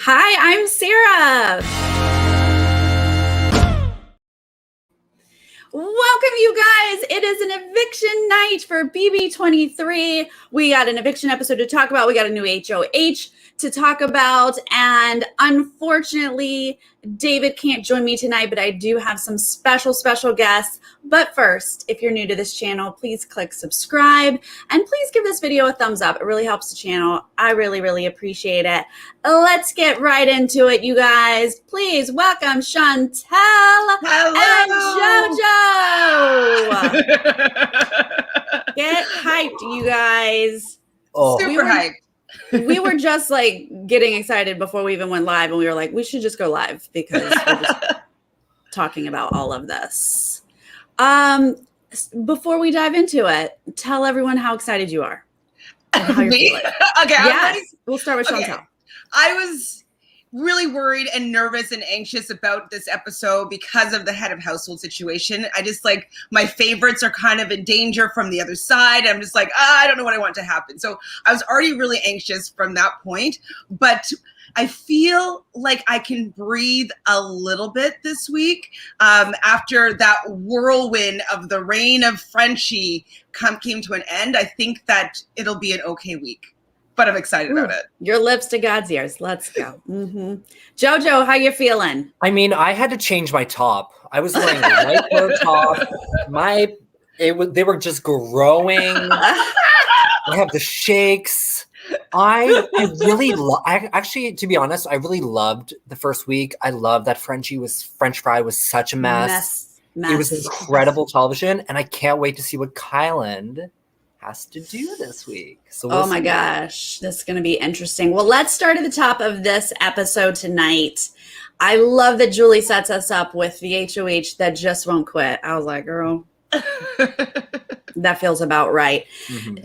Hi, I'm Sarah. Welcome, you guys. It is an eviction night for BB23. We got an eviction episode to talk about. We got a new HOH to talk about. And unfortunately, David can't join me tonight, but I do have some special guests. But first, if you're new to this channel, please click subscribe and please give this video a thumbs up. It really helps the channel. I really appreciate it. Let's get right into it, you guys. Please welcome Chantele and Jojo. Get hyped, you guys. Super hyped. We were just like getting excited before we even went live, and we were like, we should just go live because we're just talking about all of this. Before we dive into it, tell everyone how excited you are. And how you're feeling. Okay. Yes. We'll start with Chantele. Okay. I was really worried and nervous and anxious about this episode because of the head of household situation. I just like, my favorites are kind of in danger from the other side. I'm just like, I don't know what I want to happen. So I was already really anxious from that point, but I feel like I can breathe a little bit this week after that whirlwind of the reign of Frenchie came to an end. I think that it'll be an okay week. But I'm excited about it. Your lips to God's ears. Let's go. Jojo, how you feeling? I mean, I had to change my top. I was wearing a light blue top. They were just growing. I have the shakes. I actually, to be honest, I really loved the first week. I love that French fry was such a mess. It was incredible television, and I can't wait to see what Kyland has to do this week. So oh my gosh, this is going to be interesting. Well, let's start at the top of this episode tonight. I love that Julie sets us up with the HOH that just won't quit. I was like, girl, that feels about right.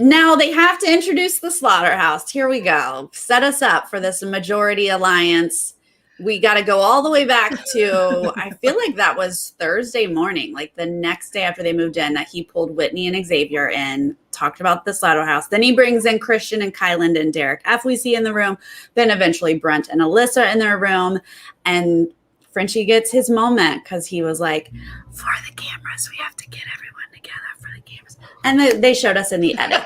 Now they have to introduce the slaughterhouse. Here we go. Set us up for this majority alliance. We got to go all the way back to, I feel like that was Thursday morning, like the next day after they moved in, that he pulled Whitney and Xavier in, talked about the slaughterhouse. Then he brings in Christian and Kyland and Derek F. we see in the room. Then eventually Brent and Alyssa in their room. And Frenchie gets his moment because he was like, for the cameras, we have to get everyone together for the cameras. And they showed us in the edit.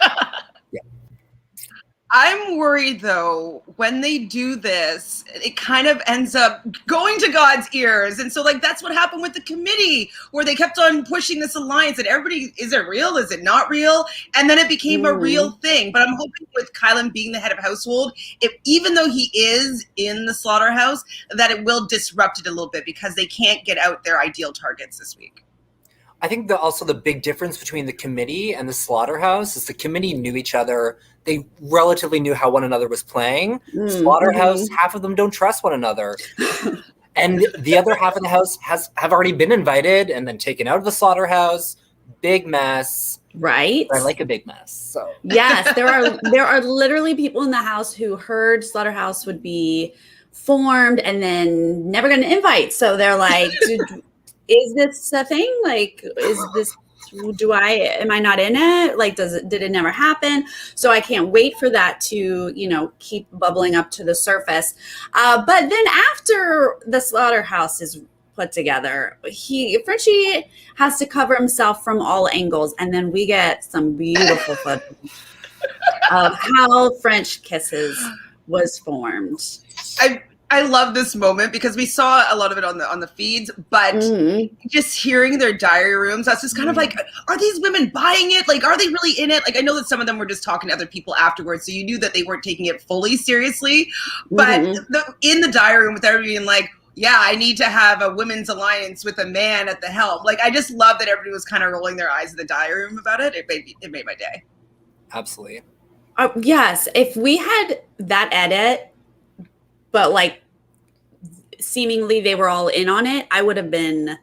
I'm worried though, when they do this, it kind of ends up going to God's ears. And so like, that's what happened with the committee where they kept on pushing this alliance and everybody, is it real? Is it not real? And then it became a real thing. But I'm hoping with Kyland being the head of household, even though he is in the slaughterhouse, that it will disrupt it a little bit because they can't get out their ideal targets this week. I think also the big difference between the committee and the slaughterhouse is the committee knew each other. They relatively knew how one another was playing. Slaughterhouse, half of them don't trust one another. And the other half of the house have already been invited and then taken out of the slaughterhouse. Big mess. Right. I like a big mess. So yes, there are literally people in the house who heard slaughterhouse would be formed and then never got an invite. So they're like, is this a thing? Like, am I not in it? Like, did it never happen? So I can't wait for that to, keep bubbling up to the surface. But then after the slaughterhouse is put together, Frenchie has to cover himself from all angles. And then we get some beautiful footage of how French Kisses was formed. I love this moment because we saw a lot of it on the feeds, but just hearing their diary rooms, I was just kind of like, are these women buying it? Like, are they really in it? Like, I know that some of them were just talking to other people afterwards, so you knew that they weren't taking it fully seriously. But in the diary room with everybody being like, yeah, I need to have a women's alliance with a man at the helm. Like, I just love that everybody was kind of rolling their eyes in the diary room about it. It made my day. Absolutely. Yes, if we had that edit, but like seemingly they were all in on it, I would have been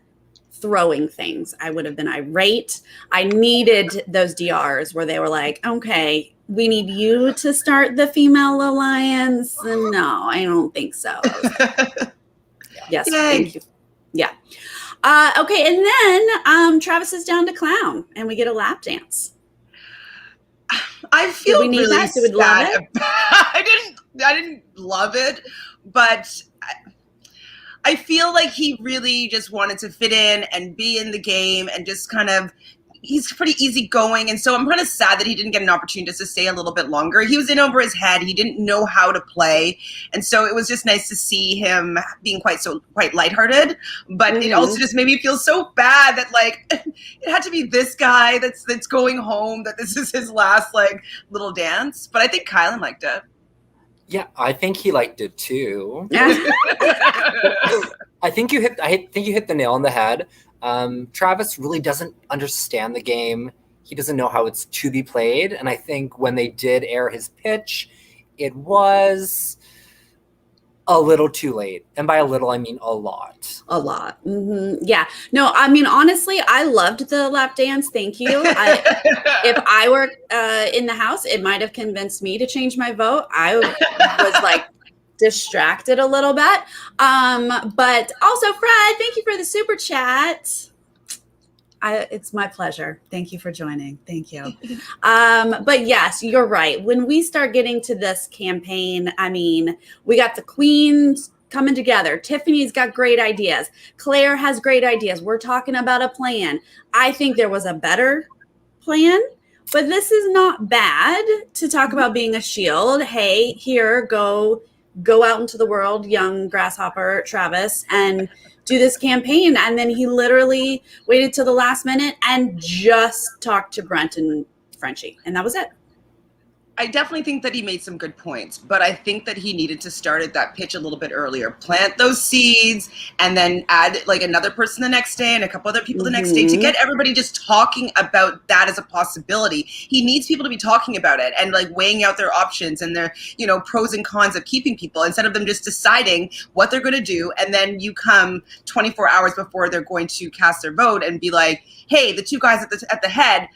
throwing things. I would have been irate. I needed those DRs where they were like, okay, we need you to start the female alliance. And no, I don't think so. Yes, Yay. thank you. Yeah. Okay, and then Travis is down to clown, and we get a lap dance. I feel we need really that? Do we love sad. it? I didn't love it, but I feel like he really just wanted to fit in and be in the game and just kind of, he's pretty easygoing. And so I'm kind of sad that he didn't get an opportunity just to stay a little bit longer. He was in over his head. He didn't know how to play. And so it was just nice to see him being quite lighthearted. But it also just made me feel so bad that like it had to be this guy that's going home, that this is his last like little dance. But I think Kylan liked it. Yeah, I think he liked it too. I think you hit the nail on the head. Travis really doesn't understand the game. He doesn't know how it's to be played. And I think when they did air his pitch, it was a little too late. And by a little, I mean a lot. A lot. Mm-hmm. Yeah. No, I mean, honestly, I loved the lap dance. Thank you. If I were in the house, it might have convinced me to change my vote. I was like distracted a little bit. But also, Fred, thank you for the super chat. It's my pleasure. Thank you for joining. Thank you. But yes, you're right. When we start getting to this campaign, I mean, we got the queens coming together. Tiffany's got great ideas. Claire has great ideas. We're talking about a plan. I think there was a better plan, but this is not bad to talk about being a shield. Hey, here, go out into the world, young grasshopper Travis, and do this campaign. And then he literally waited till the last minute and just talked to Brent and Frenchie. And that was it. I definitely think that he made some good points, but I think that he needed to start at that pitch a little bit earlier, plant those seeds, and then add like another person the next day and a couple other people the next day to get everybody just talking about that as a possibility. He needs people to be talking about it and like weighing out their options and their, pros and cons of keeping people instead of them just deciding what they're going to do. And then you come 24 hours before they're going to cast their vote and be like, hey, the two guys at the head,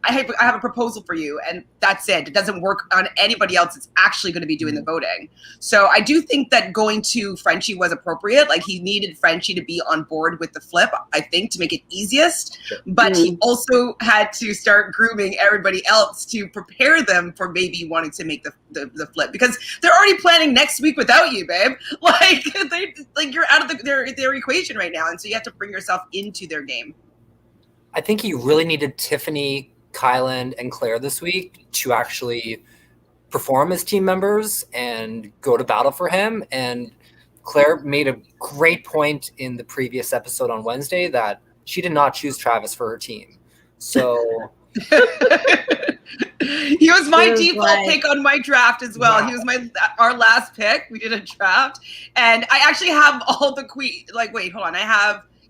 I have a proposal for you, and that's it. It doesn't work on anybody else that's actually going to be doing the voting. So I do think that going to Frenchie was appropriate. Like, he needed Frenchie to be on board with the flip, I think, to make it easiest. But he also had to start grooming everybody else to prepare them for maybe wanting to make the flip, because they're already planning next week without you, babe. Like, you're out of their equation right now, and so you have to bring yourself into their game. I think he really needed Tiffany, Kylan, and Claire this week to actually perform as team members and go to battle for him. And Claire made a great point in the previous episode on Wednesday that she did not choose Travis for her team. So he was my default pick on my draft as well. Wow. He was our last pick. We did a draft, and I actually have all the Like, wait, hold on.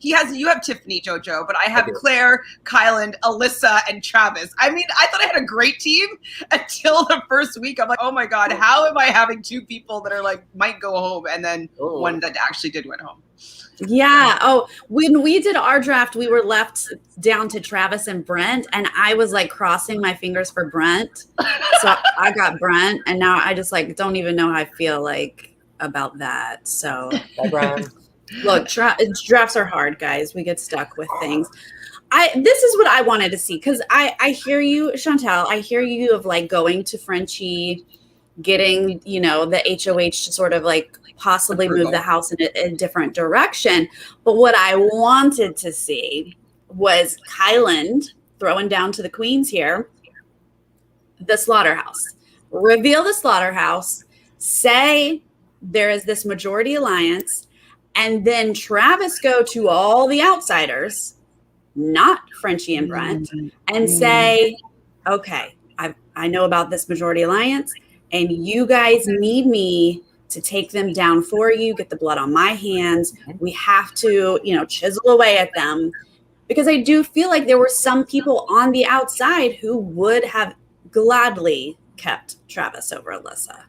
You have Tiffany, Jojo, but I have Claire, Kylan, Alyssa, and Travis. I mean, I thought I had a great team until the first week. I'm like, oh my God, how am I having two people that are like, might go home, and then one that actually did went home? Yeah. Oh, when we did our draft, we were left down to Travis and Brent, and I was like crossing my fingers for Brent. So I got Brent, and now I just like don't even know how I feel like about that. So bye, Brent. Look, drafts are hard, guys. We get stuck with things. This is what I wanted to see, because I hear you, Chantele. I hear you of like going to Frenchie, getting, the HOH to sort of like possibly move the house in a different direction. But what I wanted to see was Kylan throwing down to the queens here, the slaughterhouse. Reveal the slaughterhouse. Say there is this majority alliance. And then Travis go to all the outsiders, not Frenchie and Brent, and say, okay, I know about this majority alliance, and you guys need me to take them down for you, get the blood on my hands. We have to, chisel away at them. Because I do feel like there were some people on the outside who would have gladly kept Travis over Alyssa.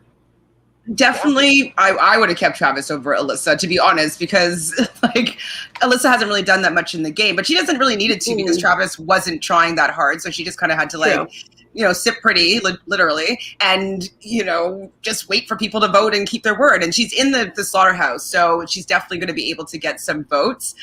Definitely, I would have kept Travis over Alyssa, to be honest, because like Alyssa hasn't really done that much in the game, but she doesn't really need it to because Travis wasn't trying that hard. So she just kind of had to like, sit pretty, literally, and, just wait for people to vote and keep their word. And she's in the slaughterhouse, so she's definitely going to be able to get some votes.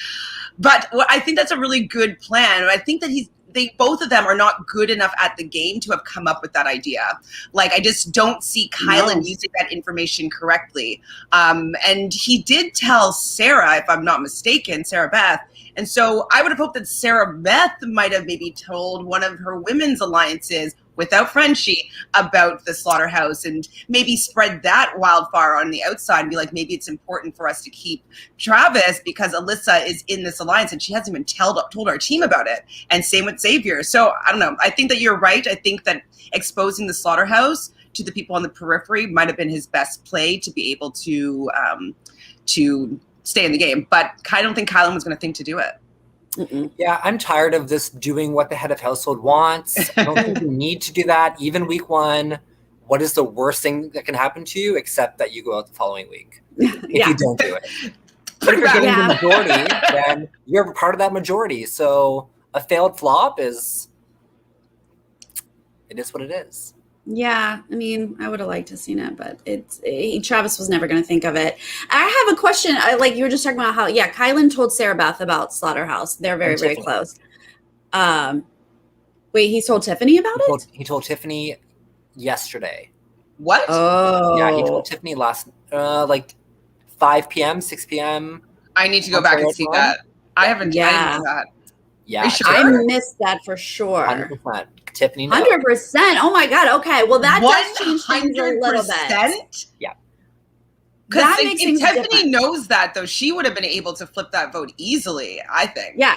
But I think that's a really good plan. I think that they both of them are not good enough at the game to have come up with that idea. Like, I just don't see Kylan using that information correctly. And he did tell Sarah, if I'm not mistaken, Sarah Beth. And so I would have hoped that Sarah Beth might have maybe told one of her women's alliances without Frenchie about the slaughterhouse and maybe spread that wildfire on the outside and be like, maybe it's important for us to keep Travis because Alyssa is in this alliance and she hasn't even told our team about it. And same with Xavier. So I don't know. I think that you're right. I think that exposing the slaughterhouse to the people on the periphery might have been his best play to be able to stay in the game. But I don't think Kylan was going to think to do it. Mm-mm. Yeah, I'm tired of this doing what the head of household wants. I don't think you need to do that. Even week 1, what is the worst thing that can happen to you except that you go out the following week if you don't do it? But if you're getting the majority, then you're part of that majority. So a failed flop it is what it is. Yeah, I mean, I would have liked to have seen it, but Travis was never going to think of it. I have a question. Like you were just talking about how, Kylan told Sarah Beth about Slaughterhouse. They're very, very close. Wait, he told Tiffany about it? He told Tiffany yesterday. What? Oh. Yeah, he told Tiffany last, 5 p.m., 6 p.m. I need to go back and see that. I haven't done that. Yeah. Sure? I missed that for sure. 100%. Tiffany, 100%. Oh my God. Okay. Well, that does change things a little bit. Yeah. Because if Tiffany knows that, though, she would have been able to flip that vote easily, I think. Yeah.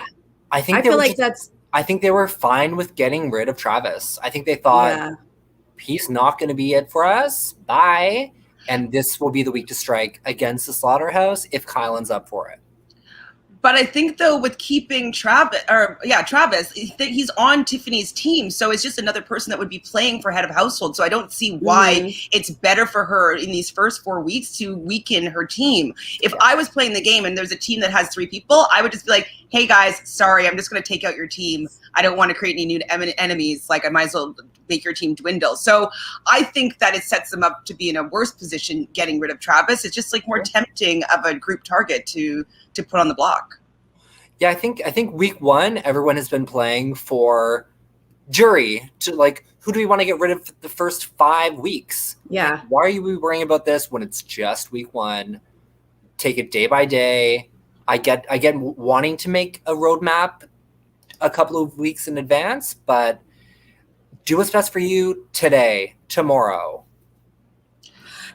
I think they were fine with getting rid of Travis. I think they thought he's not going to be it for us. Bye. And this will be the week to strike against the slaughterhouse if Kylan's up for it. But I think, though, with keeping Travis, he's on Tiffany's team. So it's just another person that would be playing for head of household. So I don't see why it's better for her in these first 4 weeks to weaken her team. If I was playing the game and there's a team that has 3 people, I would just be like, hey, guys, sorry, I'm just going to take out your team. I don't want to create any new enemies. Like, I might as well make your team dwindle. So I think that it sets them up to be in a worse position getting rid of Travis. It's just like more tempting of a group target to put on the block. Yeah, I think week 1, everyone has been playing for jury to like, who do we want to get rid of the first 5 weeks? Yeah. Like, why are you worrying about this when it's just week 1? Take it day by day. I get wanting to make a roadmap a couple of weeks in advance, but do what's best for you today, tomorrow.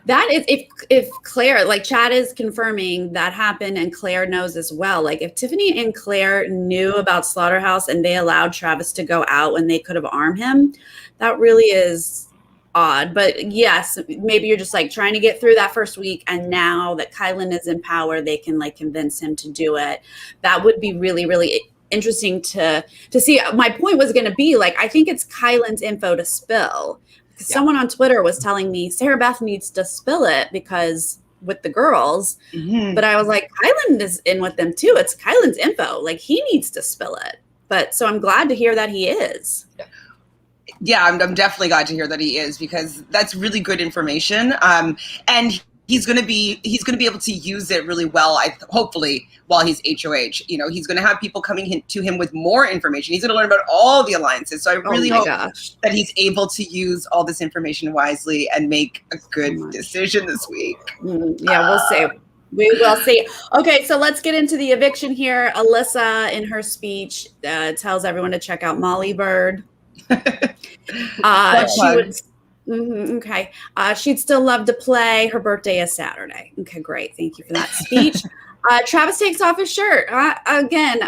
That is, if Claire, like Chad is confirming that happened and Claire knows as well. Like if Tiffany and Claire knew about Slaughterhouse and they allowed Travis to go out when they could have armed him, that really is odd. But yes, maybe you're just like trying to get through that first week. And now that Kylan is in power, they can like convince him to do it. That would be really, really interesting to see. My point was going to be like, I think it's Kylan's info to spill. Someone on Twitter was telling me Sarah Beth needs to spill it because with the girls, but I was like, Kylan is in with them too. It's Kylan's info. Like he needs to spill it. But so I'm glad to hear that he is. Yeah, I'm definitely glad to hear that he is because that's really good information. And he's going to be able to use it really well, hopefully, while he's HOH. You know, he's going to have people coming to him with more information. He's going to learn about all the alliances. So I really hope that he's able to use all this information wisely and make a good decision this week. Yeah, we'll see. We will see. Okay, so let's get into the eviction here. Alyssa, in her speech, tells everyone to check out Molly Bird. Okay. She'd still love to play. Her birthday is Saturday. Okay, great. Thank you for that speech. Travis takes off his shirt. Again,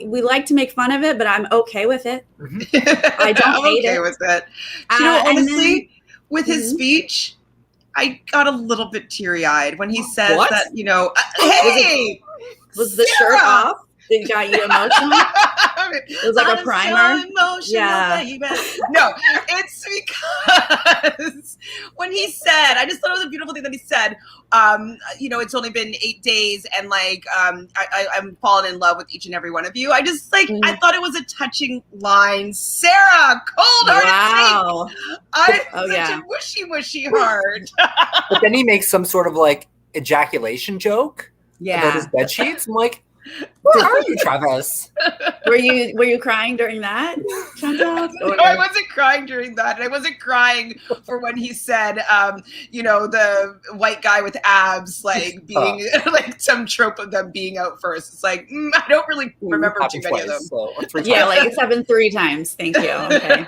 we like to make fun of it, but I'm okay with it. I don't hate it. I'm okay with it. You know, honestly, with his speech, I got a little bit teary-eyed when he said that, you know, hey! Was the shirt off? It got you emotional? It was like a primer. Yeah. Baby. No, it's because when he said, I just thought it was a beautiful thing that he said, you know, it's only been 8 days and like, I'm falling in love with each and every one of you. I just like, I thought it was a touching line. Sarah, cold-hearted. I'm such a wishy-washy heart. But then he makes some sort of like ejaculation joke about his bed sheets. I'm like, Where are you, Travis? Were you crying during that, Chantal? No, I wasn't crying during that. And I wasn't crying for when he said, the white guy with abs, like being like some trope of them being out first. It's like, I don't really remember too many of them. So, yeah, like it's happened 3 times. Thank you. Okay.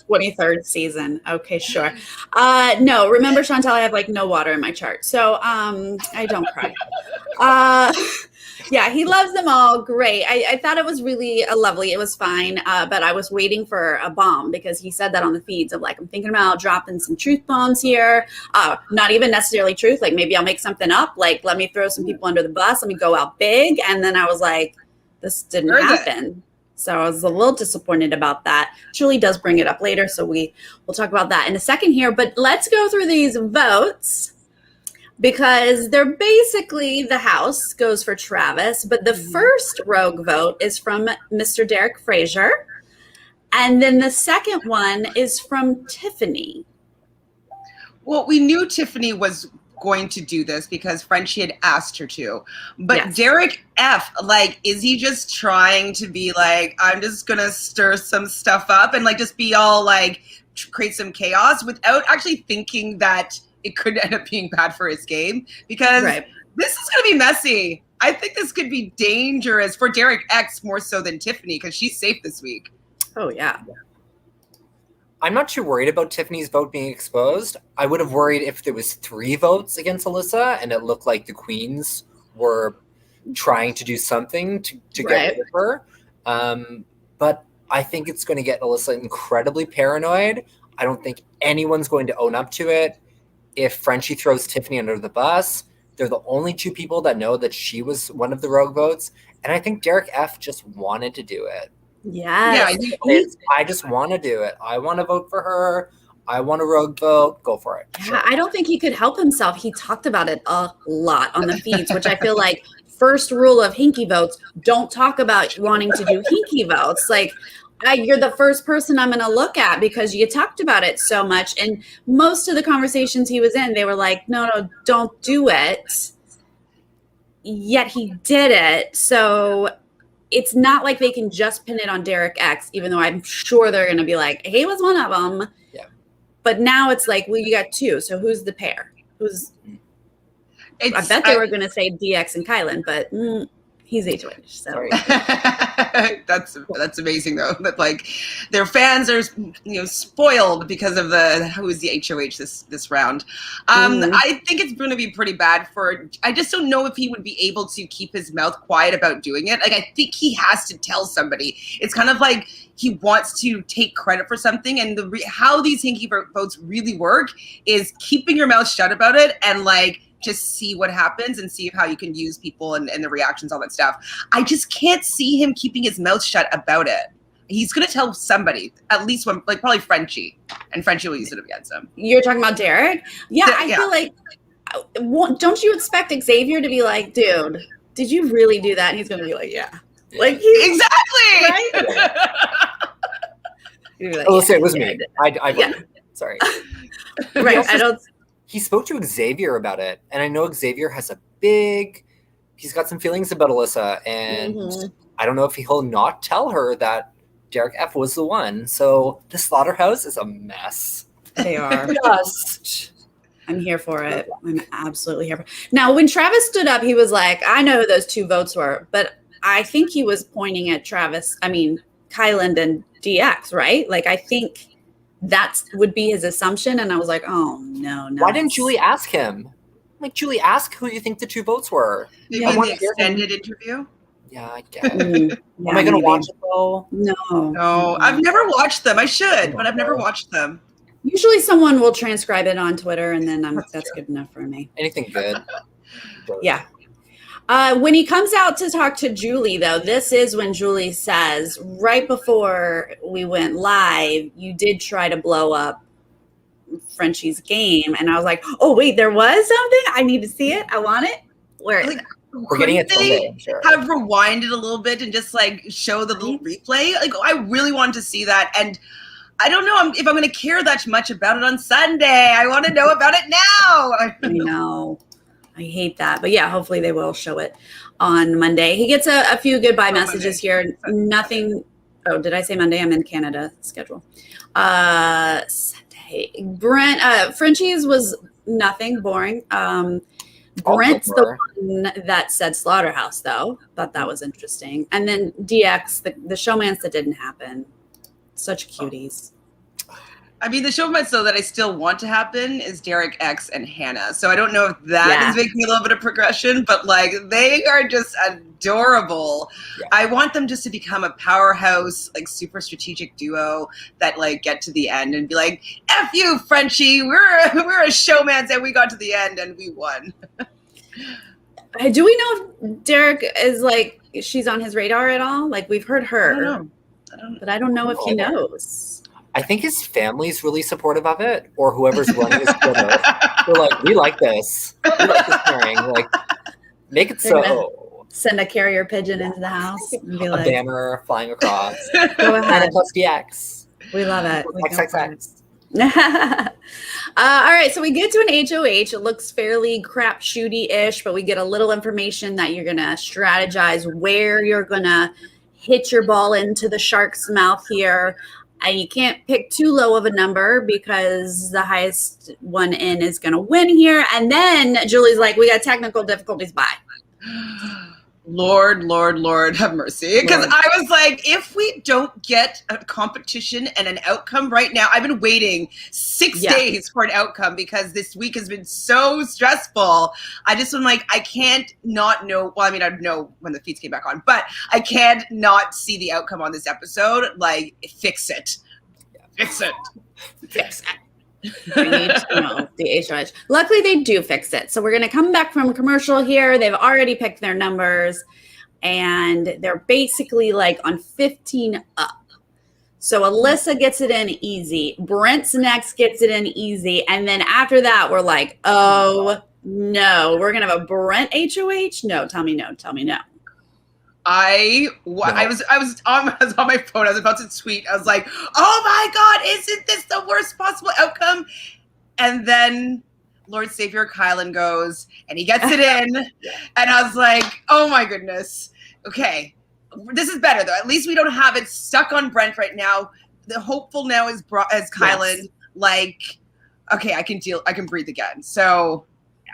23rd season. Okay, sure. No, remember, Chantal, I have like no water in my chart. So I don't cry. Yeah, he loves them all. Great. I thought it was really lovely. It was fine. But I was waiting for a bomb because he said that on the feeds of like, I'm thinking about dropping some truth bombs here. Not even necessarily truth. Like maybe I'll make something up. Like, let me throw some people under the bus. Let me go out big. And then I was like, this didn't happen. So I was a little disappointed about that. Julie does bring it up later. So we'll talk about that in a second here. But let's go through these votes. Because they're basically, the house goes for Travis, but the first rogue vote is from Mr. Derek Fraser. And then the second one is from Tiffany. Well, we knew Tiffany was going to do this because Frenchie had asked her to. But yes. Derek F, like, is he just trying to be like, I'm just going to stir some stuff up and like just be all like, create some chaos without actually thinking that it could end up being bad for his game? Because this is going to be messy. I think this could be dangerous for Derek X more so than Tiffany because she's safe this week. Oh, yeah. I'm not too worried about Tiffany's vote being exposed. I would have worried if there was 3 votes against Alyssa and it looked like the queens were trying to do something to get rid of her. But I think it's going to get Alyssa incredibly paranoid. I don't think anyone's going to own up to it. If Frenchie throws Tiffany under the bus, they're the only 2 people that know that she was one of the rogue votes. And I think Derek F just wanted to do it. Yes. Yeah, I just want to do it. I want to vote for her. I want a rogue vote. Go for it. Yeah, sure. I don't think he could help himself. He talked about it a lot on the feeds, which I feel like first rule of Hinky votes, don't talk about wanting to do Hinky votes. Like, you're the first person I'm going to look at because you talked about it so much. And most of the conversations he was in, they were like, no, don't do it. Yet he did it. So it's not like they can just pin it on Derek X, even though I'm sure they're going to be like, he was one of them. Yeah. But now it's like, well, you got 2. So who's the pair? I bet they were going to say DX and Kylan, but he's HOH. So that's amazing though. That like their fans are spoiled because of who's the HOH this round. I think it's going to be pretty bad for. I just don't know if he would be able to keep his mouth quiet about doing it. Like I think he has to tell somebody. It's kind of like he wants to take credit for something, and how these Hinky votes really work is keeping your mouth shut about it and like. Just see what happens and see how you can use people and the reactions, all that stuff. I just can't see him keeping his mouth shut about it. He's going to tell somebody, at least one, like probably Frenchie, and Frenchie will use it against him. You're talking about Derek? Yeah, I feel like, don't you expect Xavier to be like, dude, did you really do that? And he's going to be like, yeah. Like exactly. Right? Like, it was me. I sorry. Right. I don't. He spoke to Xavier about it, and I know Xavier has he's got some feelings about Alyssa, and I don't know if he'll not tell her that Derek F was the one. So the slaughterhouse is a mess. They are. I'm here for it. I'm absolutely here for it. Now, when Travis stood up, he was like, I know who those 2 votes were, but I think he was pointing at Kylan and DX, right? Like, I think that would be his assumption. And I was like, oh, no. Why didn't Julie ask him? Like, Julie, ask who you think the 2 votes were. Maybe in the extended interview? Yeah, I guess. Am I going to watch it, though? No. I've never watched them. I should, but I've never watched them. Usually someone will transcribe it on Twitter, and then that's good enough for me. Anything good. Yeah. When he comes out to talk to Julie, though, this is when Julie says, right before we went live, you did try to blow up Frenchie's game. And I was like, oh, wait, there was something? I need to see it. I want it. Where is it? We're getting it someday, I'm sure. Have rewinded a little bit and just like show the little replay? Like, I really wanted to see that. And I don't know if I'm going to care that much about it on Sunday. I want to know about it now. I know. I hate that. But yeah, hopefully they will show it. on Monday. He gets a few goodbye Oh, messages Monday. here. Nothing. Oh, did I say Monday? I'm in Canada schedule. Sunday. Brent, Frenchie's was nothing, boring. Brent's the one that said Slaughterhouse, though. Thought that was interesting. And then DX, the showmance that didn't happen. Such cuties. I mean, the showmance, though, that I still want to happen is Derek X and Hannah. So I don't know if that is making a little bit of progression, but like they are just adorable. Yeah. I want them just to become a powerhouse, like super strategic duo that like get to the end and be like, "F you, Frenchie. We're a showmance and we got to the end and we won." Do we know if Derek is like she's on his radar at all? Like we've heard her. I don't know. But I don't know if he knows. I think his family's really supportive of it, or whoever's running his Twitter. They're like, we like this. We like this pairing. Like, make it so. Send a carrier pigeon into the house. And be a banner flying across. Go ahead. Plus DX. We love it. XXX. All right, so we get to an HOH. It looks fairly crapshooty-ish, but we get a little information that you're going to strategize where you're going to hit your ball into the shark's mouth here. And you can't pick too low of a number because the highest one in is going to win here. And then Julie's like, we got technical difficulties. Bye. Lord, have mercy. Because I was like, if we don't get a competition and an outcome right now, I've been waiting 6 days for an outcome because this week has been so stressful. I just am like, I can't not know. Well, I mean, I know when the feeds came back on, but I can't not see the outcome on this episode. Like, fix it. Fix it. Fix it. We need to know the HOH. Luckily, they do fix it. So we're going to come back from commercial here. They've already picked their numbers, and they're basically like on 15 up. So Alyssa gets it in easy. Brent's next gets it in easy. And then after that, we're like, oh, no. We're going to have a Brent HOH? No, tell me no. Tell me no. I was on my phone. I was about to tweet. I was like, "Oh my God, isn't this the worst possible outcome?" And then Lord Savior Kylan goes and he gets it in, and I was like, "Oh my goodness, okay, this is better though. At least we don't have it stuck on Brent right now. The hopeful now is Kylan. Yes. Like, okay, I can breathe again." So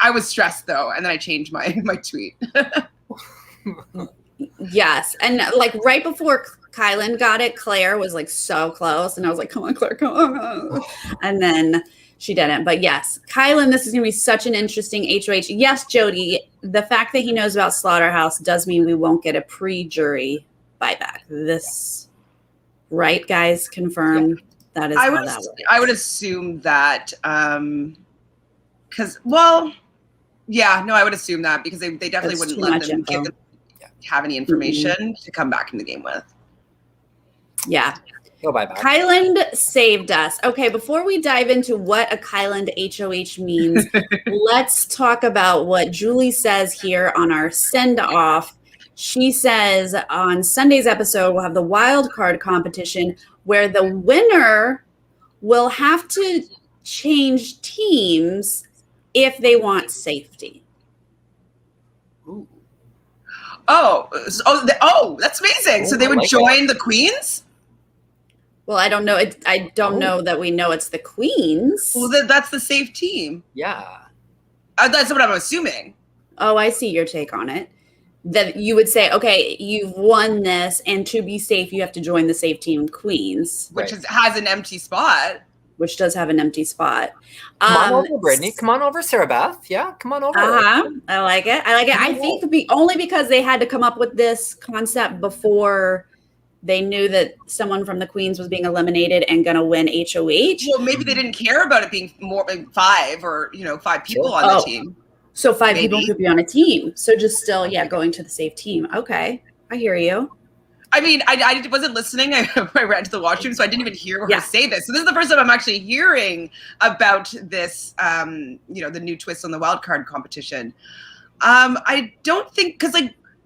I was stressed though, and then I changed my tweet. Yes. And like right before Kylan got it, Claire was like so close. And I was like, come on, Claire, come on. And then she didn't. But yes, Kylan, this is going to be such an interesting HOH. Yes, Jody, the fact that he knows about Slaughterhouse does mean we won't get a pre-jury buyback. This, right, guys? Confirm that is how that works. I would assume that because, well, yeah, no, I would assume that because they definitely wouldn't let them have any information to come back in the game with. Yeah. Go bye-bye. Kylan saved us. Okay, before we dive into what a Kylan HOH means, let's talk about what Julie says here on our send-off. She says on Sunday's episode, we'll have the wild card competition where the winner will have to change teams if they want safety. Ooh. Oh, that's amazing. So they would join the Queens? Well, I don't know. I don't know that we know it's the Queens. Well, that's the safe team. Yeah. That's what I'm assuming. Oh, I see your take on it. That you would say, okay, you've won this, and to be safe, you have to join the safe team Queens. Which has an empty spot. Which does have an empty spot. Come on over, Brittany. Come on over, Sarah Beth. Yeah, come on over. I like it. I think only because they had to come up with this concept before they knew that someone from the Queens was being eliminated and going to win HOH. Well, maybe they didn't care about it being more like 5 or 5 people on the team. So 5 people could be on a team. So just still, going to the safe team. Okay, I hear you. I mean, I wasn't listening. I ran to the washroom, so I didn't even hear her say this. So this is the first time I'm actually hearing about this, the new twist on the wild card competition. I don't think, because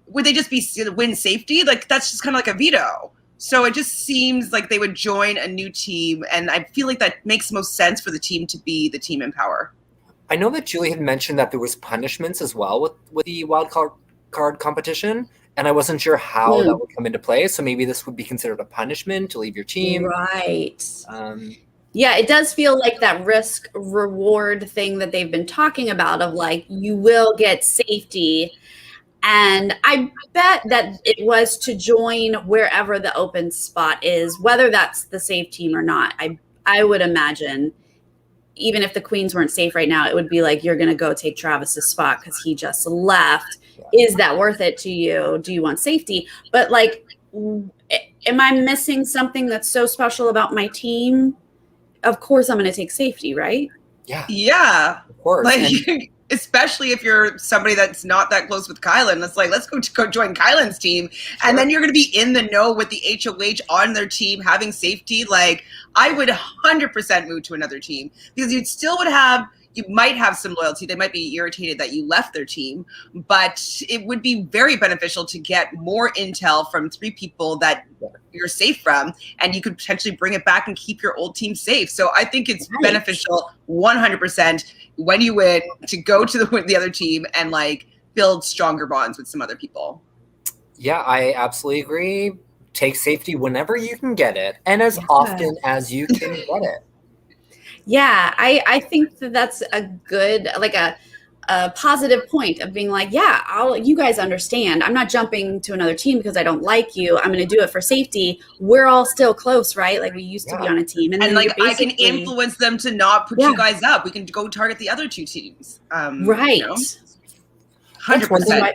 would they just be win safety? Like, that's just kind of like a veto. So it just seems like they would join a new team, and I feel like that makes most sense for the team to be the team in power. I know that Julie had mentioned that there was punishments as well with the wild card card competition, and I wasn't sure how that would come into play. So maybe this would be considered a punishment to leave your team. Right. Yeah, it does feel like that risk reward thing that they've been talking about of like, you will get safety. And I bet that it was to join wherever the open spot is, whether that's the safe team or not. I would imagine, even if the queens weren't safe right now, it would be like, you're going to go take Travis's spot because he just left. Is that worth it to you? Do you want safety? But like, am I missing something that's so special about my team? Of course I'm going to take safety, right? Yeah. Of course. Like, especially if you're somebody that's not that close with Kylan. It's like, let's go join Kylan's team. Sure. And then you're going to be in the know with the HOH on their team, having safety. Like, I would 100% move to another team because you might have some loyalty. They might be irritated that you left their team, but it would be very beneficial to get more intel from 3 people that you're safe from, and you could potentially bring it back and keep your old team safe. So I think it's beneficial 100% when you win to go to the other team and like build stronger bonds with some other people. Yeah, I absolutely agree. Take safety whenever you can get it and as often as you can get it. Yeah, I think that's a good, like a positive point of being like, you guys understand. I'm not jumping to another team because I don't like you. I'm going to do it for safety. We're all still close, right? Like we used to be on a team. And like I can influence them to not put you guys up. We can go target the other 2 teams. Right. You know? 100%.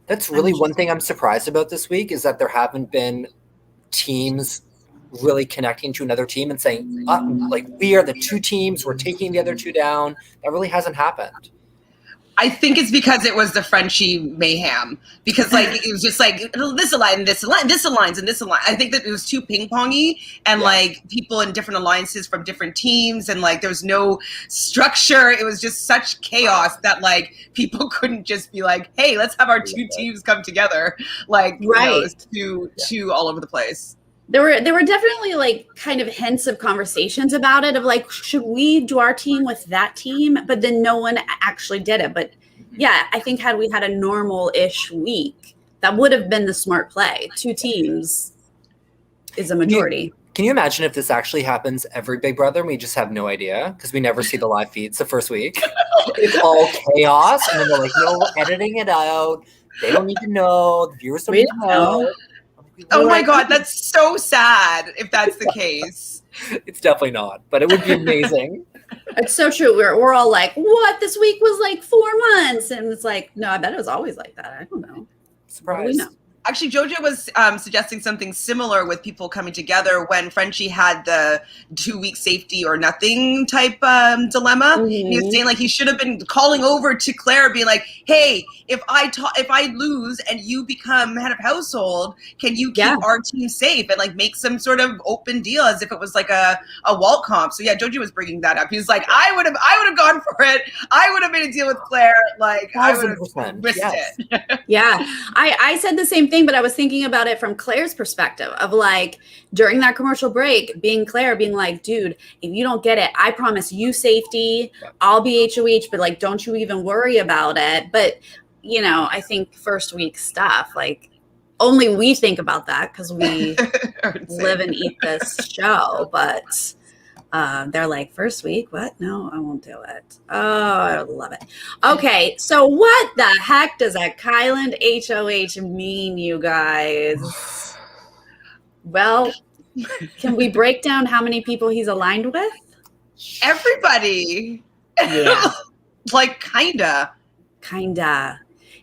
That's really one thing I'm surprised about this week is that there haven't been teams really connecting to another team and saying, like, we are the 2 teams, we're taking the other 2 down. That really hasn't happened. I think it's because it was the Frenchie mayhem. Because like it was just like this aligns, this aligns, and this aligns. I think that it was too ping-pongy and like people in different alliances from different teams, and like there was no structure. It was just such chaos that like people couldn't just be like, hey, let's have our 2 teams come together. Like you know, it was too all over the place. There were definitely like kind of hints of conversations about it of like, should we do our team with that team? But then no one actually did it. But yeah, I think had we had a normal-ish week, that would have been the smart play. 2 teams is a majority. Can you imagine if this actually happens every Big Brother and we just have no idea because we never see the live feeds the first week? It's all chaos. And then they're like, no, we're editing it out. They don't need to know. The viewers don't need to know. Oh my God, that's so sad if that's the case. It's definitely not, but it would be amazing. It's so true. We're all like, what? This week was like 4 months. And it's like, no, I bet it was always like that. I don't know. Surprise. We know. Actually, Jojo was suggesting something similar with people coming together when Frenchie had the 2-week safety or nothing type dilemma. Mm-hmm. He was saying like he should have been calling over to Claire, being like, "Hey, if I lose and you become head of household, can you keep our team safe?" And like make some sort of open deal as if it was like a Walt comp. So yeah, Jojo was bringing that up. He was like, "I would have gone for it. I would have made a deal with Claire. Like 100%. I would have risked it." Yeah, I said the same thing, but I was thinking about it from Claire's perspective of like during that commercial break, being like, dude, if you don't get it, I promise you safety. I'll be HOH, but like, don't you even worry about it. But you know, I think first week stuff, like only we think about that because we live and eat this show. But they're like, first week, what? No, I won't do it. Oh, I love it. Okay, so what the heck does a Kylan HOH mean, you guys? Well, can we break down how many people he's aligned with? Everybody. Yeah. Like, kinda.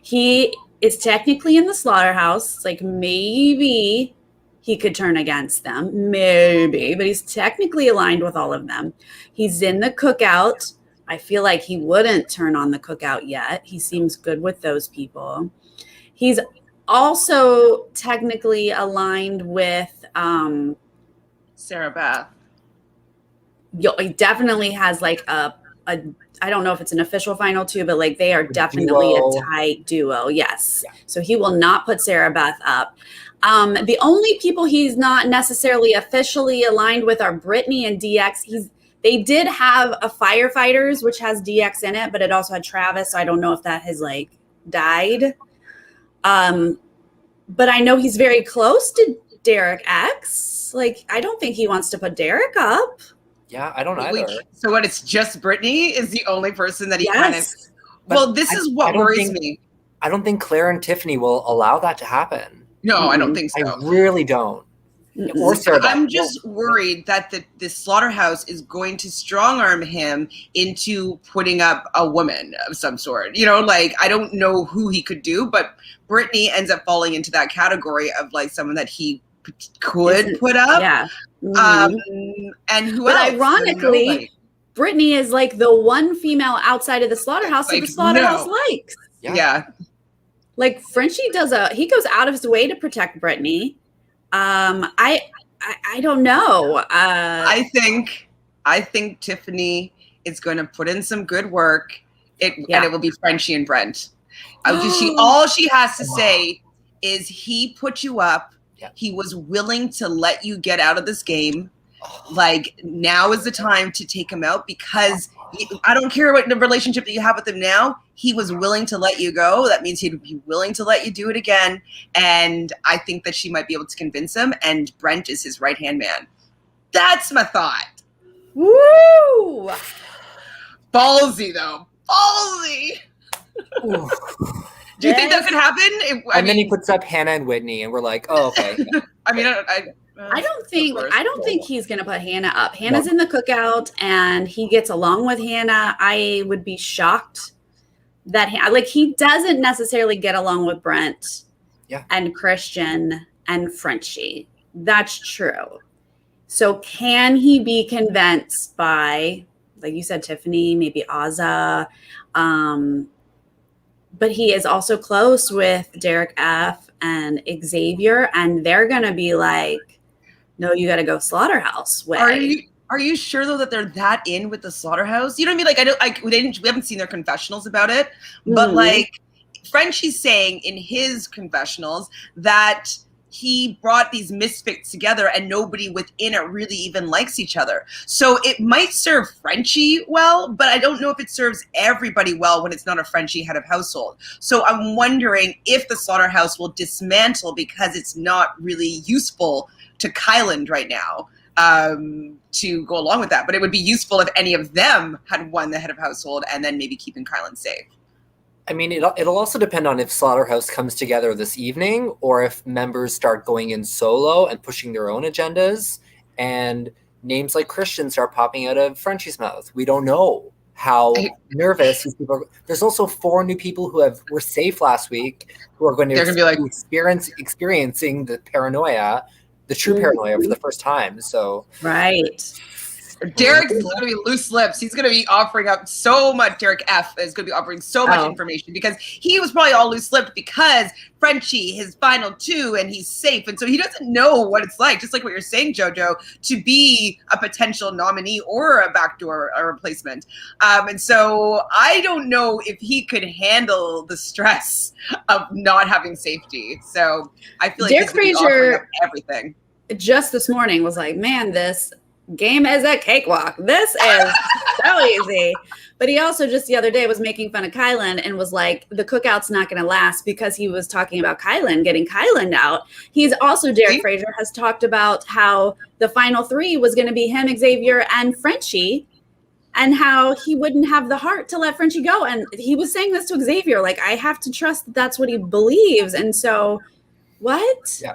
He is technically in the slaughterhouse. Like, maybe he could turn against them, maybe, but he's technically aligned with all of them. He's in the cookout. I feel like he wouldn't turn on the cookout yet. He seems good with those people. He's also technically aligned with Sarah Beth. He definitely has like a I don't know if it's an official final 2, but like they are definitely a tight duo. Yes. Yeah. So he will not put Sarah Beth up. The only people he's not necessarily officially aligned with are Brittany and DX. They did have a Firefighters, which has DX in it, but it also had Travis. So I don't know if that has like died. But I know he's very close to Derek X. Like, I don't think he wants to put Derek up. Yeah, I don't either. So what? It's just Brittany is the only person that he kind of. Yes. Well, this is what worries me. I don't think Claire and Tiffany will allow that to happen. No, I don't think so. I really don't. Or Sarah. I'm just worried that the slaughterhouse is going to strong arm him into putting up a woman of some sort. You know, like, I don't know who he could do, but Brittany ends up falling into that category of like someone that he could put up. Yeah. And who but else? Ironically, Brittany is like the one female outside of the slaughterhouse that the slaughterhouse likes. Yeah. Like, Frenchie he goes out of his way to protect Brittany. I don't know. I think Tiffany is going to put in some good work. And it will be Frenchie and Brent. All she has to say is he put you up. Yeah. He was willing to let you get out of this game. Like, now is the time to take him out, because I don't care what the relationship that you have with him now. He was willing to let you go. That means he'd be willing to let you do it again. And I think that she might be able to convince him. And Brent is his right-hand man. That's my thought. Woo! Ballsy, though. Ballsy. Do you think that could happen? Then he puts up Hannah and Whitney, and we're like, oh, okay. I mean, I don't think he's going to put Hannah up. Hannah's in the cookout, and he gets along with Hannah. I would be shocked that he doesn't necessarily get along with Brent and Christian and Frenchie. That's true. So can he be convinced by, like you said, Tiffany, maybe Azza? But he is also close with Derek F. and Xavier, and they're going to be like, no, you got to go slaughterhouse way. Are you sure though that they're that in with the slaughterhouse? You know what I mean? We haven't seen their confessionals about it, but like Frenchie's saying in his confessionals that he brought these misfits together and nobody within it really even likes each other. So it might serve Frenchie well, but I don't know if it serves everybody well when it's not a Frenchie head of household. So I'm wondering if the slaughterhouse will dismantle because it's not really useful to Kyland right now to go along with that. But it would be useful if any of them had won the head of household and then maybe keeping Kyland safe. I mean, it'll also depend on if Slaughterhouse comes together this evening or if members start going in solo and pushing their own agendas and names like Christian start popping out of Frenchie's mouth. We don't know how nervous these people are. There's also 4 new people who were safe last week who are going to be like experiencing the paranoia, the true paranoia for the first time. So right. Derek is going to be loose lips. He's going to be offering up so much. Derek F is going to be offering so much information because he was probably all loose lipped because Frenchie, his final 2, and he's safe. And so he doesn't know what it's like, just like what you're saying, Jojo, to be a potential nominee or a backdoor or replacement. And so I don't know if he could handle the stress of not having safety. So I feel like Derek Fraser everything. Just this morning was like, man, this game is a cakewalk. This is so easy. But he also just the other day was making fun of Kyland and was like, the cookout's not going to last because he was talking about Kyland, getting Kyland out. He's also, Derek Fraser has talked about how the final 3 was going to be him, Xavier, and Frenchie, and how he wouldn't have the heart to let Frenchie go. And he was saying this to Xavier, like, I have to trust that that's what he believes. And so, what? Yeah.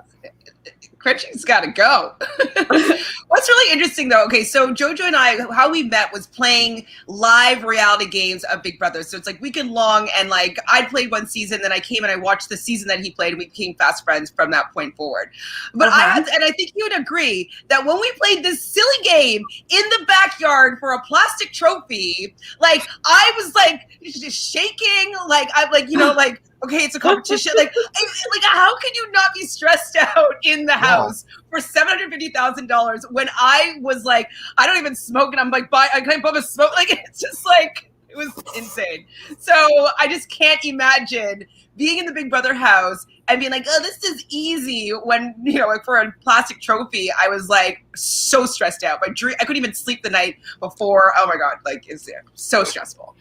Frenchie's got to go. What's really interesting, though, okay, so Jojo and I, how we met was playing live reality games of Big Brother. So it's like weekend long, and like I played one season, then I came and I watched the season that he played, and we became fast friends from that point forward. But I think you would agree that when we played this silly game in the backyard for a plastic trophy, like I was like just shaking, like I'm like, you know, like, okay, it's a competition. Like how can you not be stressed out in the house for $750,000 when I was like, I don't even smoke, and I'm like, I can't bum a smoke. Like, it's just like, it was insane. So I just can't imagine being in the Big Brother house and being like, oh, this is easy. When, you know, like for a plastic trophy, I was like so stressed out. I couldn't even sleep the night before. Oh my God, like it's so stressful.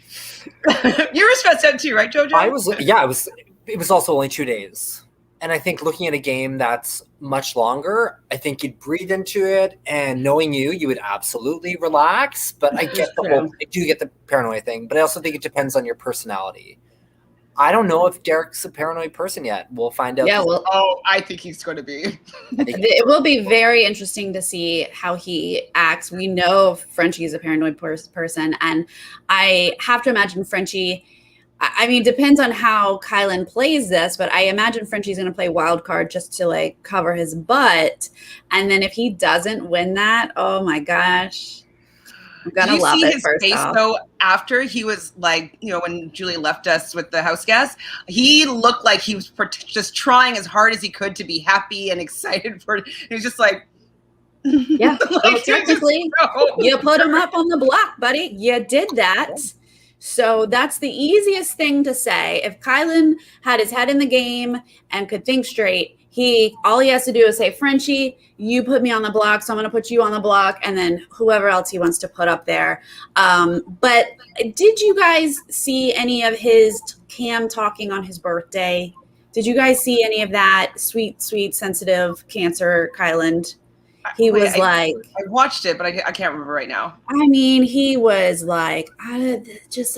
You were stressed out too, right, Jojo? I was it was also only 2 days. And I think looking at a game that's much longer, I think you'd breathe into it, and knowing you would absolutely relax. But I do get the paranoia thing, but I also think it depends on your personality. I don't know if Derek's a paranoid person yet. We'll find out. Yeah, well, I think he's going to be. it will be very interesting to see how he acts. We know Frenchie is a paranoid person, and I have to imagine Frenchie. I mean, depends on how Kylan plays this, but I imagine Frenchie's going to play wild card just to like cover his butt. And then if he doesn't win that, oh my gosh, I'm going to love it. His face though, after he was like, when Julie left us with the house guest, he looked like he was just trying as hard as he could to be happy and excited for it. He was just like, yeah, well, technically, you put him up on the block, buddy. You did that. So that's the easiest thing to say. If Kylan had his head in the game and could think straight, all he has to do is say, Frenchie, you put me on the block, so I'm going to put you on the block, and then whoever else he wants to put up there. But did you guys see any of his Cam talking on his birthday? Did you guys see any of that sweet, sensitive Cancer Kylan? He was like, I watched it, but I can't remember right now. I mean, he was like, I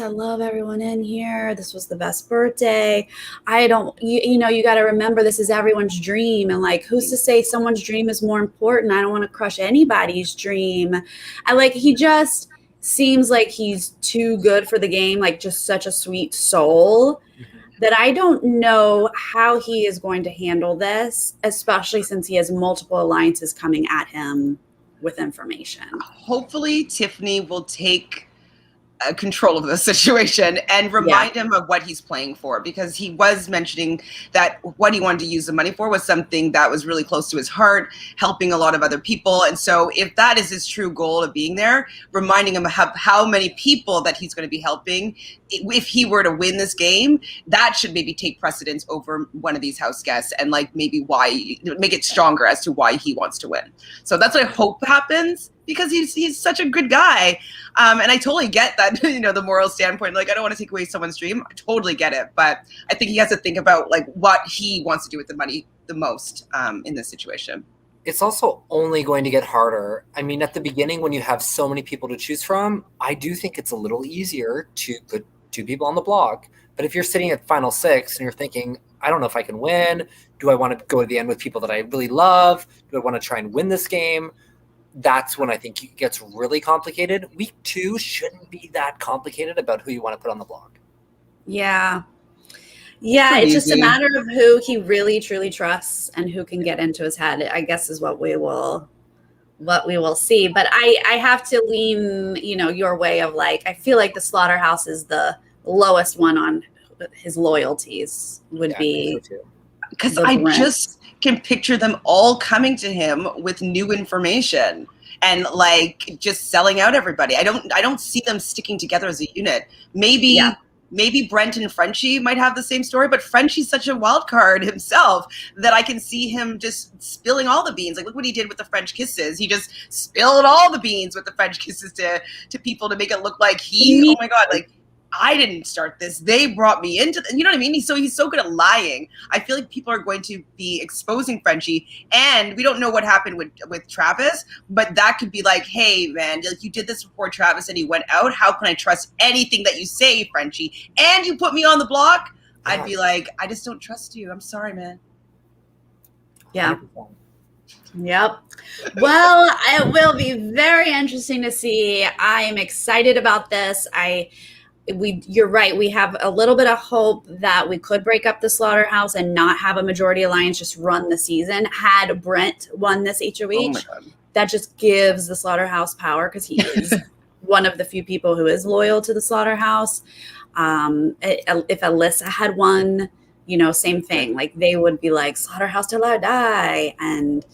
love everyone in here. This was the best birthday. You got to remember, this is everyone's dream. And like, who's to say someone's dream is more important? I don't want to crush anybody's dream. He just seems like he's too good for the game. Like just such a sweet soul. That I don't know how he is going to handle this, especially since he has multiple alliances coming at him with information. Hopefully, Tiffany will take control of the situation and remind him of what he's playing for, because he was mentioning that what he wanted to use the money for was something that was really close to his heart, helping a lot of other people. And so if that is his true goal of being there, reminding him of how many people that he's going to be helping, if he were to win this game, that should maybe take precedence over one of these house guests, and like maybe make it stronger as to why he wants to win. So that's what I hope happens, because he's such a good guy. And I totally get that, the moral standpoint, like I don't want to take away someone's dream. I totally get it. But I think he has to think about like what he wants to do with the money the most in this situation. It's also only going to get harder. I mean, at the beginning, when you have so many people to choose from, I do think it's a little easier to put 2 people on the block. But if you're sitting at final 6 and you're thinking, I don't know if I can win. Do I want to go to the end with people that I really love? Do I want to try and win this game? That's when I think it gets really complicated. Week 2 shouldn't be that complicated about who you want to put on the block. Yeah. Yeah, it's just a matter of who he really truly trusts and who can get into his head, I guess, is what we will see. But I have to lean, your way of like, I feel like the Slaughterhouse is the lowest one on his loyalties would be. Because I just can picture them all coming to him with new information and like just selling out everybody. I don't see them sticking together as a unit. Maybe Brent and Frenchie might have the same story, but Frenchie's such a wild card himself that I can see him just spilling all the beans. Like, look what he did with the French kisses. He just spilled all the beans with the French kisses to people to make it look like oh my God, like I didn't start this. They brought me into you know what I mean? He's so good at lying. I feel like people are going to be exposing Frenchie, and we don't know what happened with Travis, but that could be like, hey man, like you did this before Travis and he went out. How can I trust anything that you say, Frenchie? And you put me on the block? Yeah. I'd be like, I just don't trust you. I'm sorry, man. Yeah. 100%. Yep. Well, it will be very interesting to see. I am excited about this. You're right. We have a little bit of hope that we could break up the Slaughterhouse and not have a majority alliance just run the season. Had Brent won this HOH, that just gives the Slaughterhouse power because he is one of the few people who is loyal to the Slaughterhouse. If Alyssa had won, same thing. Like they would be like Slaughterhouse till I die. And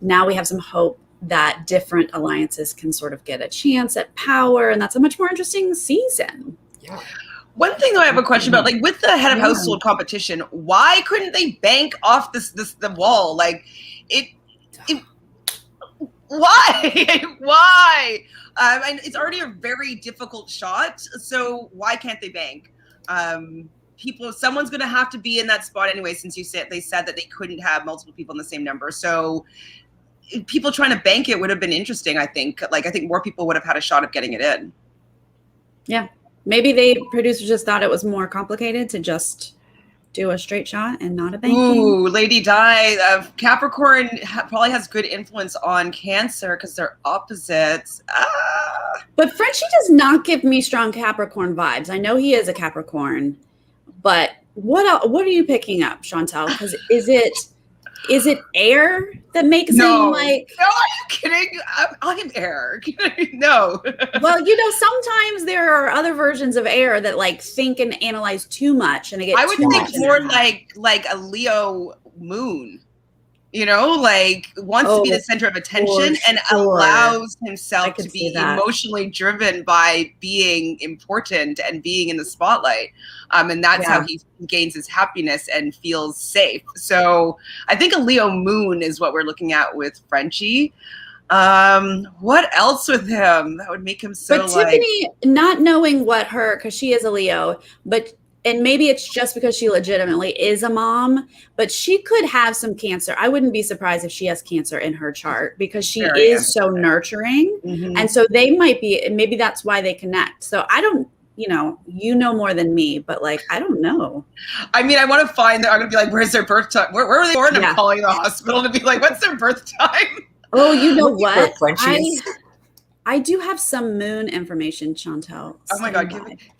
now we have some hope that different alliances can sort of get a chance at power, and that's a much more interesting season. Yeah. One thing though I have a question about, like with the head of household competition, why couldn't they bank off the wall? Like why? Why? And it's already a very difficult shot, so why can't they bank? someone's going to have to be in that spot anyway, since they said that they couldn't have multiple people in the same number. So people trying to bank it would have been interesting, I think. Like, I think more people would have had a shot of getting it in. Yeah. Maybe producers just thought it was more complicated to just do a straight shot and not a banking. Ooh, Lady Di, Capricorn probably has good influence on Cancer because they're opposites. But Frenchie does not give me strong Capricorn vibes. I know he is a Capricorn, but what are you picking up, Chantele? Because is it air that makes him like? No, are you kidding? I'm air. No. Well, sometimes there are other versions of air that like think and analyze too much, and they get. I would think more like a Leo moon. Like wants to be the center of attention and allows himself to be emotionally driven by being important and being in the spotlight. And that's how he gains his happiness and feels safe. So I think a Leo moon is what we're looking at with Frenchie. What else with him that would make him so But Tiffany, not knowing because she is a Leo, and maybe it's just because she legitimately is a mom, but she could have some Cancer. I wouldn't be surprised if she has Cancer in her chart because she is so nurturing. Mm-hmm. And so they might be, maybe that's why they connect. So I don't, more than me, but like, I don't know. I mean, I want to find that. I'm going to be like, where's their birth time? Where were they born? I'm calling the hospital to be like, what's their birth time? Oh, you know what? I do have some moon information, Chantele. Oh my God,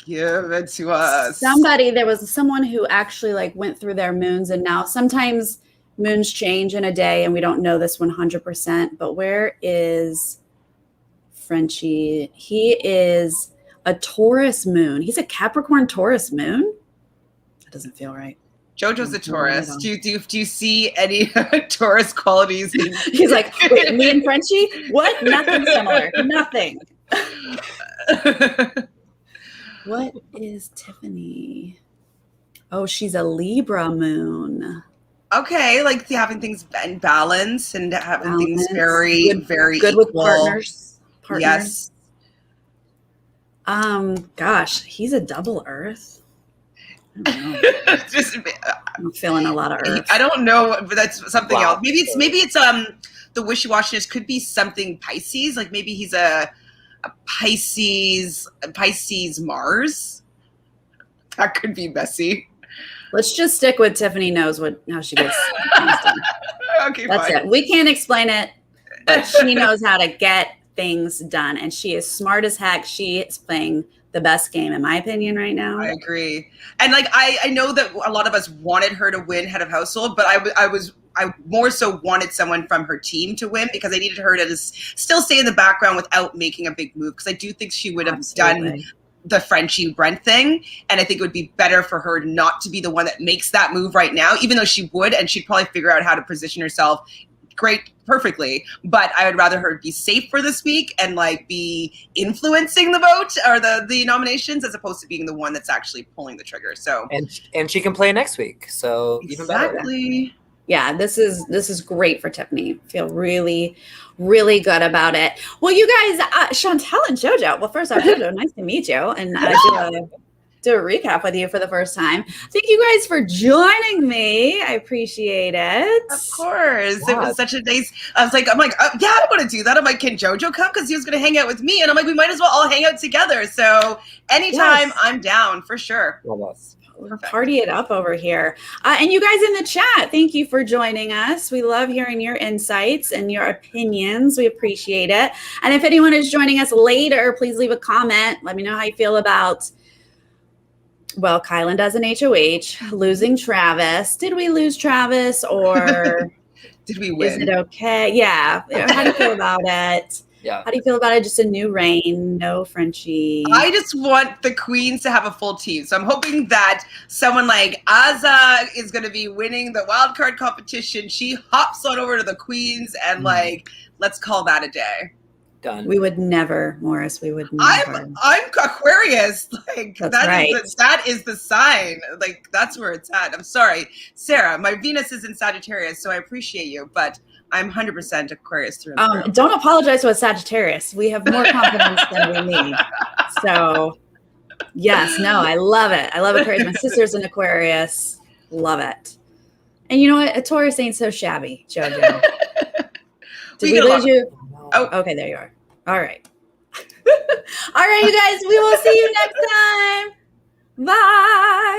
give it to us. There was someone who actually like went through their moons, and now sometimes moons change in a day and we don't know this 100%, but where is Frenchie? He is a Taurus moon. He's a Capricorn Taurus moon. That doesn't feel right. Jojo's a Taurus. Do you see any Taurus qualities? He's like, wait, me and Frenchie? What? Nothing similar. Nothing. What is Tiffany? Oh, she's a Libra moon. Okay, like having things in balance and having things very, very good equal. With partners. Yes. Gosh, he's a double Earth. I'm feeling a lot of Earth. I don't know, but that's something else. Maybe it's the wishy-washiness could be something Pisces. Like maybe he's a Pisces Mars. That could be messy. Let's just stick with Tiffany knows how she gets things done. Okay, that's fine. it. We can't explain it, but she knows how to get things done, and she is smart as heck. She is playing the best game, in my opinion, right now. I agree. And like, I know that a lot of us wanted her to win head of household, but I more so wanted someone from her team to win because I needed her to just still stay in the background without making a big move. Because I do think she would have done the Frenchie Brent thing. And I think it would be better for her not to be the one that makes that move right now, even though she would, and she'd probably figure out how to position herself perfectly, but I would rather her be safe for this week and like be influencing the vote or the nominations as opposed to being the one that's actually pulling the trigger. So and she can play next week, so even better. Exactly. Yeah, this is great for Tiffany. Feel really, really good about it. Well, you guys, Chantele and Jojo. Well, first off, Jojo, nice to meet you, and do a recap with you for the first time. Thank you guys for joining me. I appreciate it. Of course. It was such a nice, I'm like, yeah, I want to do that. I'm like, can Jojo come? Because he was going to hang out with me. And I'm like, we might as well all hang out together. So anytime, I'm down for sure. We'll party it up over here. And you guys in the chat, thank you for joining us. We love hearing your insights and your opinions. We appreciate it. And if anyone is joining us later, please leave a comment. Let me know how you feel about Kylan does an HOH, losing Travis. Did we lose Travis or did we win? Is it okay? Yeah. How do you feel about it? Yeah. How do you feel about it? Just a new reign, no Frenchie. I just want the queens to have a full team. So I'm hoping that someone like Azza is going to be winning the wild card competition. She hops on over to the queens and let's call that a day. Done. We would never, Morris. We would never. I'm Aquarius. Like right. That is the sign. Like that's where it's at. I'm sorry, Sarah. My Venus is in Sagittarius, so I appreciate you, but I'm 100% Aquarius through and through. Don't apologize to a Sagittarius. We have more confidence than we need. So Yes, no, I love it. I love Aquarius. My sister's an Aquarius. Love it. And you know what? A Taurus ain't so shabby, Jojo. Did we lose you? Oh. Okay, there you are. All right. All right, you guys, we will see you next time. Bye.